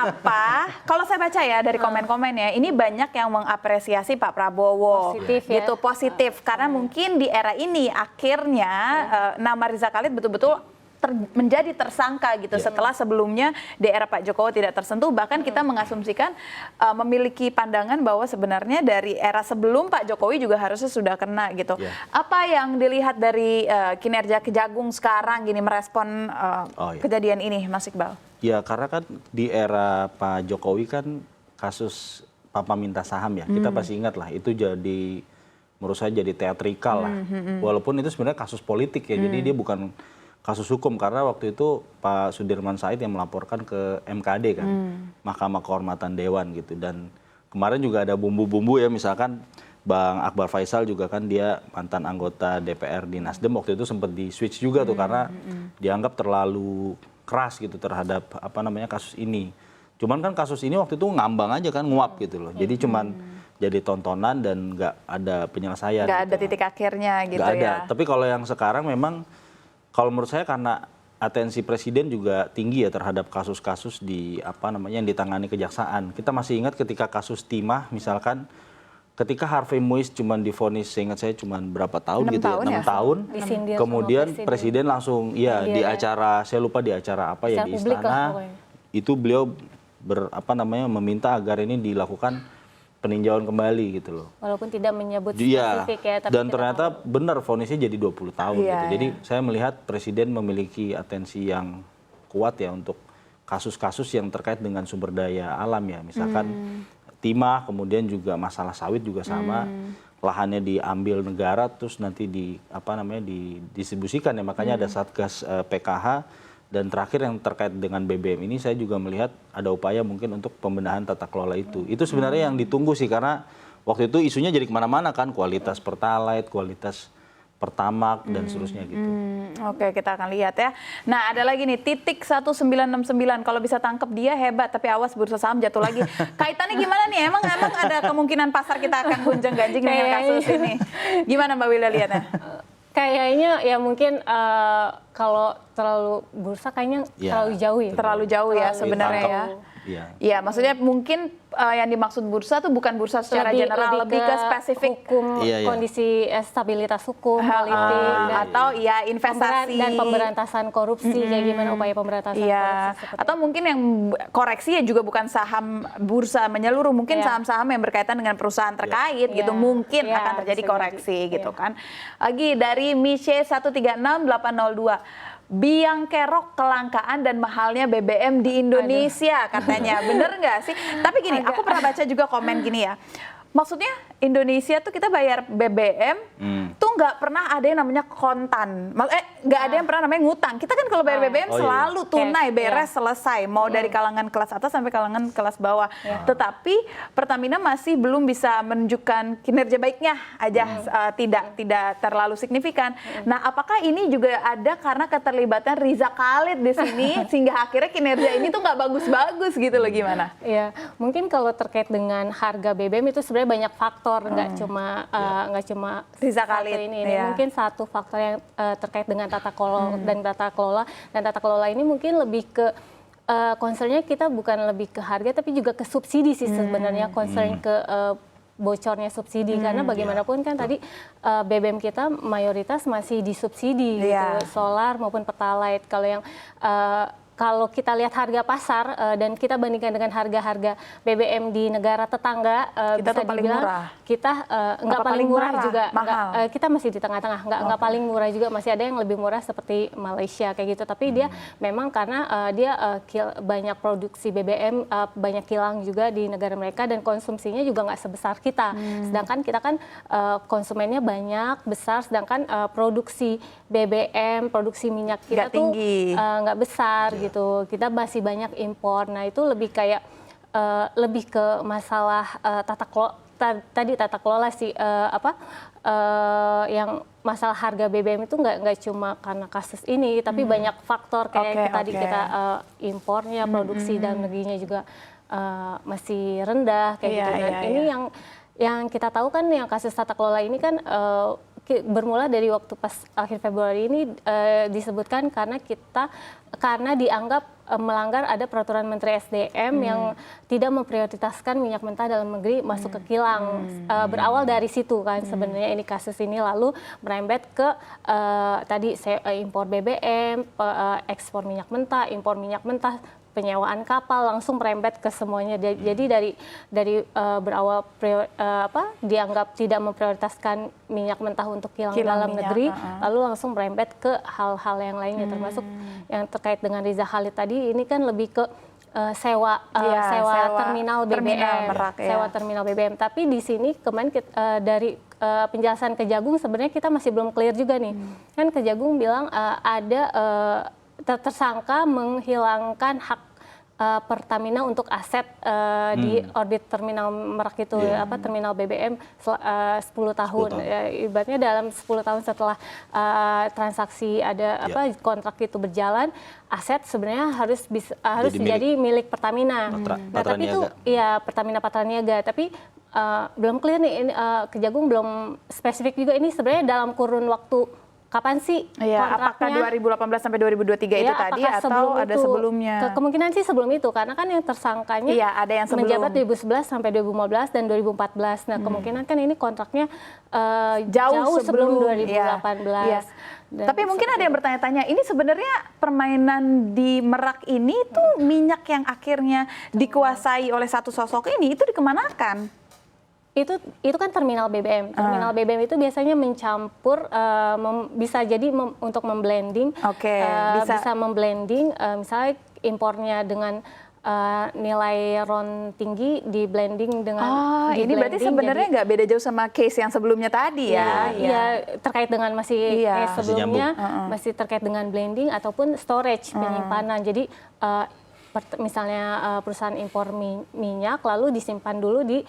Kenapa? Kalau saya baca ya dari komen-komen ya, ini banyak yang mengapresiasi Pak Prabowo. Positif ya. Gitu, positif. Karena mungkin di era ini akhirnya nama Riza Khalid betul-betul menjadi tersangka gitu setelah sebelumnya di era Pak Jokowi tidak tersentuh, bahkan kita mengasumsikan memiliki pandangan bahwa sebenarnya dari era sebelum Pak Jokowi juga harusnya sudah kena gitu. Apa yang dilihat dari kinerja Kejagung sekarang gini merespon kejadian ini, Mas Iqbal? Ya karena kan di era Pak Jokowi kan kasus Papa minta saham ya, kita pasti ingat lah itu jadi menurut saya jadi teatrikal lah, walaupun itu sebenarnya kasus politik ya, jadi dia bukan kasus hukum karena waktu itu Pak Sudirman Said yang melaporkan ke MKD kan, Mahkamah Kehormatan Dewan gitu. Dan kemarin juga ada bumbu-bumbu ya, misalkan Bang Akbar Faisal juga kan dia mantan anggota DPR di Nasdem, waktu itu sempat di switch juga tuh karena dianggap terlalu keras gitu terhadap apa namanya kasus ini. Cuman kan kasus ini waktu itu ngambang aja kan, nguap gitu loh. Jadi cuman jadi tontonan dan nggak ada penyelesaian. Nggak gitu. ada titik akhirnya gitu nggak ada. ya. Tapi kalau yang sekarang memang kalau menurut saya karena atensi presiden juga tinggi ya terhadap kasus-kasus di apa namanya yang ditangani kejaksaan. Kita masih ingat ketika kasus Timah misalkan, ketika Harvey Muiz cuma divonis, seingat saya cuma berapa tahun 6 gitu ya, 6 tahun. Kemudian presiden langsung di acara, saya lupa di acara apa ya di istana, itu beliau meminta agar ini dilakukan peninjauan kembali gitu loh. Walaupun tidak menyebut spesifik ya. Tapi dan ternyata benar vonisnya jadi 20 tahun gitu. Jadi saya melihat presiden memiliki atensi yang kuat ya untuk kasus-kasus yang terkait dengan sumber daya alam ya. Misalkan timah, kemudian juga masalah sawit juga sama. Lahannya diambil negara terus nanti didistribusikan ya. Makanya ada Satgas PKH. Dan terakhir yang terkait dengan BBM ini saya juga melihat ada upaya mungkin untuk pembenahan tata kelola itu. Itu sebenarnya yang ditunggu sih karena waktu itu isunya jadi kemana-mana kan, kualitas Pertalite, kualitas Pertamak dan seterusnya gitu. Oke, kita akan lihat ya. Nah ada lagi nih titik 1969, kalau bisa tangkep dia hebat tapi awas bursa saham jatuh lagi. Kaitannya gimana nih? Emang ada kemungkinan pasar kita akan gonjang-ganjing dengan kasus ini? Gimana Mbak Wila lihatnya? Kayaknya ya mungkin kalau terlalu bursa kayaknya terlalu jauh ya. Terlalu jauh ya sebenarnya ya. Iya, maksudnya mungkin yang dimaksud bursa tuh bukan bursa secara general, lebih ke spesifik hukum, kondisi stabilitas hukum, politik, atau ya investasi dan pemberantasan korupsi, kayak gimana upaya pemberantasan korupsi. Atau mungkin yang koreksi ya juga bukan saham bursa menyeluruh, mungkin saham-saham yang berkaitan dengan perusahaan terkait gitu, mungkin akan terjadi koreksi gitu kan. Lagi dari Miche 136802. Biang kerok kelangkaan dan mahalnya BBM di Indonesia katanya. Bener nggak sih? Tapi gini, aku pernah baca juga komen gini ya. Maksudnya Indonesia tuh kita bayar BBM tuh nggak pernah ada yang namanya kontan, nggak ada yang pernah namanya ngutang. Kita kan kalau bayar BBM selalu tunai, beres, selesai. Mau dari kalangan kelas atas sampai kalangan kelas bawah. Tetapi Pertamina masih belum bisa menunjukkan kinerja baiknya aja, tidak terlalu signifikan. Nah, apakah ini juga ada karena keterlibatan Riza Khalid di sini sehingga akhirnya kinerja ini tuh nggak bagus-bagus gitu loh, gimana? Ya, mungkin kalau terkait dengan harga BBM itu sebenarnya banyak faktor, nggak cuma Riza Khalid ini. Mungkin satu faktor yang terkait dengan tata kelola dan tata kelola ini mungkin lebih ke concernnya kita bukan lebih ke harga tapi juga ke subsidi sih sebenarnya, concern ke bocornya subsidi karena bagaimanapun kan tadi BBM kita mayoritas masih disubsidi gitu, solar maupun Pertalite. Kalau kita lihat harga pasar dan kita bandingkan dengan harga-harga BBM di negara tetangga, kita bisa dibilang kita nggak paling murah juga, kita masih di tengah-tengah, nggak paling murah juga, masih ada yang lebih murah seperti Malaysia kayak gitu. Tapi dia memang karena dia banyak produksi BBM, banyak kilang juga di negara mereka dan konsumsinya juga nggak sebesar kita. Sedangkan kita kan konsumennya banyak, besar, sedangkan produksi BBM, produksi minyak kita tuh nggak besar gitu. Kita masih banyak impor. Nah itu lebih kayak lebih ke masalah tata kelola sih, yang masalah harga BBM itu nggak cuma karena kasus ini, tapi banyak faktor kayak kita impornya, produksi dalam negerinya juga masih rendah kayak gitu. Nah ini yang kita tahu kan yang kasus tata kelola ini kan bermula dari waktu pas akhir Februari ini disebutkan karena dianggap melanggar ada peraturan Menteri SDM yang tidak memprioritaskan minyak mentah dalam negeri masuk ke kilang. Berawal dari situ kan sebenarnya ini kasus ini, lalu merembet ke tadi impor BBM, ekspor minyak mentah, impor minyak mentah, penyewaan kapal, langsung merembet ke semuanya. Jadi dari berawal dianggap tidak memprioritaskan minyak mentah untuk kilang dalam negeri, lalu langsung merembet ke hal-hal yang lainnya, termasuk yang terkait dengan Riza Khalid tadi, ini kan lebih ke sewa terminal BBM, sewa terminal BBM. Tapi di sini kemarin dari penjelasan Kejagung sebenarnya kita masih belum clear juga nih. Kan Kejagung bilang ada tersangka menghilangkan hak Pertamina untuk aset di orbit terminal Merak itu, terminal BBM 10 tahun. Ibaratnya dalam 10 tahun setelah transaksi kontrak itu berjalan, aset sebenarnya harus jadi milik Pertamina. Nah, tapi itu Pertamina Patraniaga, tapi belum clear nih, Kejagung belum spesifik juga ini sebenarnya dalam kurun waktu kapan sih kontraknya? Apakah 2018 sampai 2023 itu tadi atau ada sebelumnya? Kemungkinan sih sebelum itu, karena kan yang tersangkanya ada yang menjabat 2011 sampai 2015 dan 2014. Nah, kemungkinan kan ini kontraknya jauh sebelum 2018. Tapi mungkin ada yang bertanya-tanya, ini sebenarnya permainan di Merak ini tuh minyak yang akhirnya dikuasai oleh satu sosok ini itu dikemanakan? Itu kan terminal BBM. Terminal BBM itu biasanya mencampur, bisa jadi untuk memblending, bisa memblending, misalnya impornya dengan nilai RON tinggi di blending dengan ini berarti sebenarnya nggak beda jauh sama case yang sebelumnya tadi ya? Iya, terkait dengan case sebelumnya masih terkait dengan blending ataupun storage, penyimpanan. Jadi misalnya perusahaan impor minyak lalu disimpan dulu di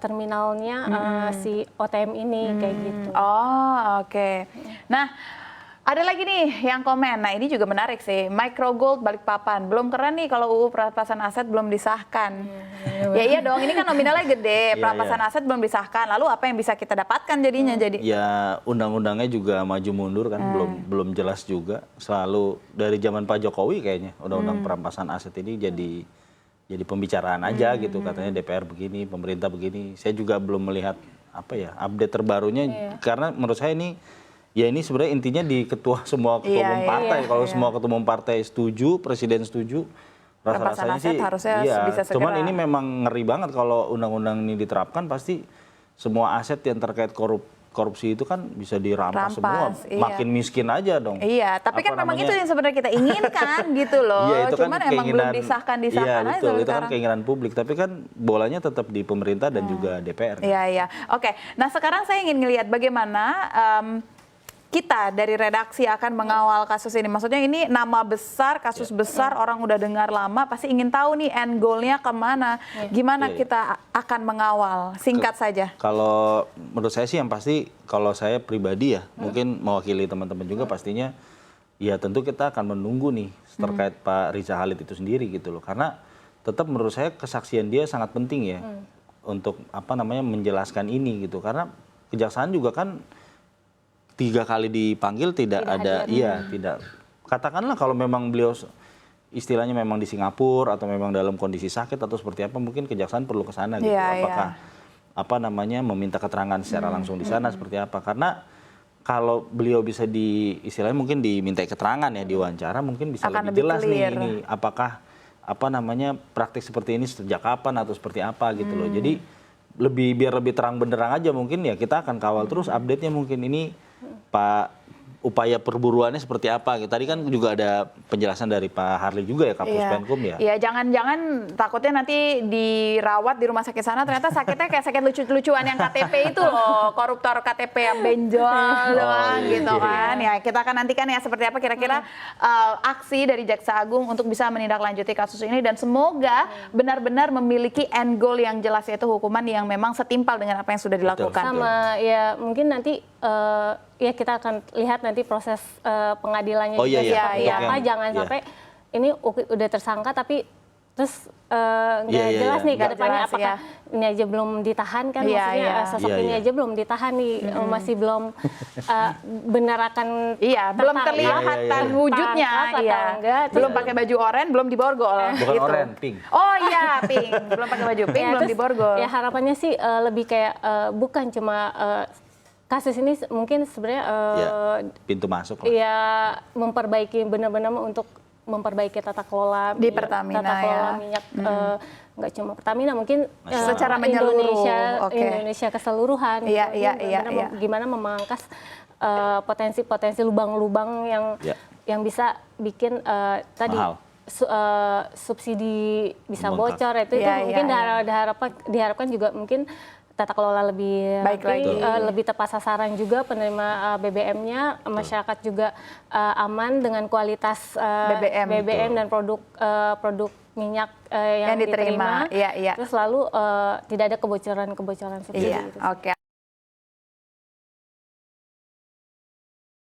terminalnya si OTM ini kayak gitu. Nah, ada lagi nih yang komen. Nah, ini juga menarik sih. Micro Gold Balikpapan. Belum keren nih kalau UU perampasan aset belum disahkan. Iya dong, ini kan nominalnya gede. Perampasan aset belum disahkan. Lalu apa yang bisa kita dapatkan jadinya? Ya, undang-undangnya juga maju mundur kan, belum jelas juga. Selalu dari zaman Pak Jokowi kayaknya undang-undang perampasan aset ini jadi pembicaraan aja gitu, katanya DPR begini, pemerintah begini. Saya juga belum melihat update terbarunya, karena menurut saya ini sebenarnya intinya di semua ketua umum partai. Kalau semua ketua umum partai setuju, presiden setuju, rasa-rasanya sih bisa segera. Cuman ini memang ngeri banget kalau undang-undang ini diterapkan, pasti semua aset yang terkait korupsi itu kan bisa dirampas semua, makin miskin aja dong. Iya, tapi kan memang itu yang sebenarnya kita inginkan gitu loh. Cuman emang belum disahkan aja. Betul, itu kan keinginan publik, tapi kan bolanya tetap di pemerintah dan juga DPR. Iya. Oke, nah sekarang saya ingin ngelihat bagaimana kita dari redaksi akan mengawal kasus ini. Maksudnya ini nama besar, kasus besar, orang udah dengar lama, pasti ingin tahu nih end goal-nya kemana. Gimana kita akan mengawal? Singkat saja. Kalau menurut saya sih yang pasti, kalau saya pribadi mungkin mewakili teman-teman juga pastinya, ya tentu kita akan menunggu nih terkait Pak Riza Khalid itu sendiri gitu loh. Karena tetap menurut saya kesaksian dia sangat penting ya untuk menjelaskan ini gitu. Karena kejaksaan juga kan 3 kali dipanggil tidak ada, tidak. Katakanlah kalau memang beliau istilahnya memang di Singapura atau memang dalam kondisi sakit atau seperti apa, mungkin kejaksaan perlu ke sana gitu. Apakah meminta keterangan secara langsung di sana seperti apa? Karena kalau beliau bisa istilahnya mungkin dimintai keterangan ya, diwawancara, mungkin bisa lebih jelas nih ini apakah praktik seperti ini sejak kapan atau seperti apa gitu loh. Jadi biar lebih terang benderang aja, mungkin ya kita akan kawal terus update-nya, mungkin ini upaya perburuannya seperti apa. Tadi kan juga ada penjelasan dari Pak Harli juga ya, Kapus Penkum ya. Iya, jangan-jangan takutnya nanti dirawat di rumah sakit sana ternyata sakitnya kayak sakit lucu-lucuan yang KTP itu loh, koruptor KTP yang benjol doang gitu kan. Ya, kita akan nantikan ya seperti apa kira-kira aksi dari Jaksa Agung untuk bisa menindaklanjuti kasus ini, dan semoga benar-benar memiliki end goal yang jelas, yaitu hukuman yang memang setimpal dengan apa yang sudah dilakukan. Sama ya, mungkin nanti ya kita akan lihat nanti proses pengadilannya seperti apa. Jangan sampai ini udah tersangka tapi terus nggak jelas nih ke Nggak depannya jelas, apakah ini aja belum ditahan kan, maksudnya sosok ini aja belum ditahan nih, masih belum benar akan belum kelihatan wujudnya, atau enggak, belum pakai baju oranye, belum diborgol. Bukan gitu. oranye, pink. Oh iya, pink. Belum pakai baju pink, belum terus, diborgol. Ya harapannya sih lebih kayak bukan cuma kasus ini mungkin sebenarnya pintu masuk lah. Ya memperbaiki benar-benar untuk memperbaiki tata kelola di Pertamina, tata kelola minyak, nggak cuma Pertamina, mungkin secara menyeluruh, Indonesia keseluruhan. Gimana memangkas potensi-potensi lubang-lubang yang bisa bikin tadi subsidi bisa bocor, itu mungkin diharapkan juga mungkin tata kelola lebih baik lagi, lebih tepat sasaran juga penerima BBM-nya, masyarakat juga aman dengan kualitas BBM dan produk minyak yang diterima. Terus lalu tidak ada kebocoran seperti itu. Oke.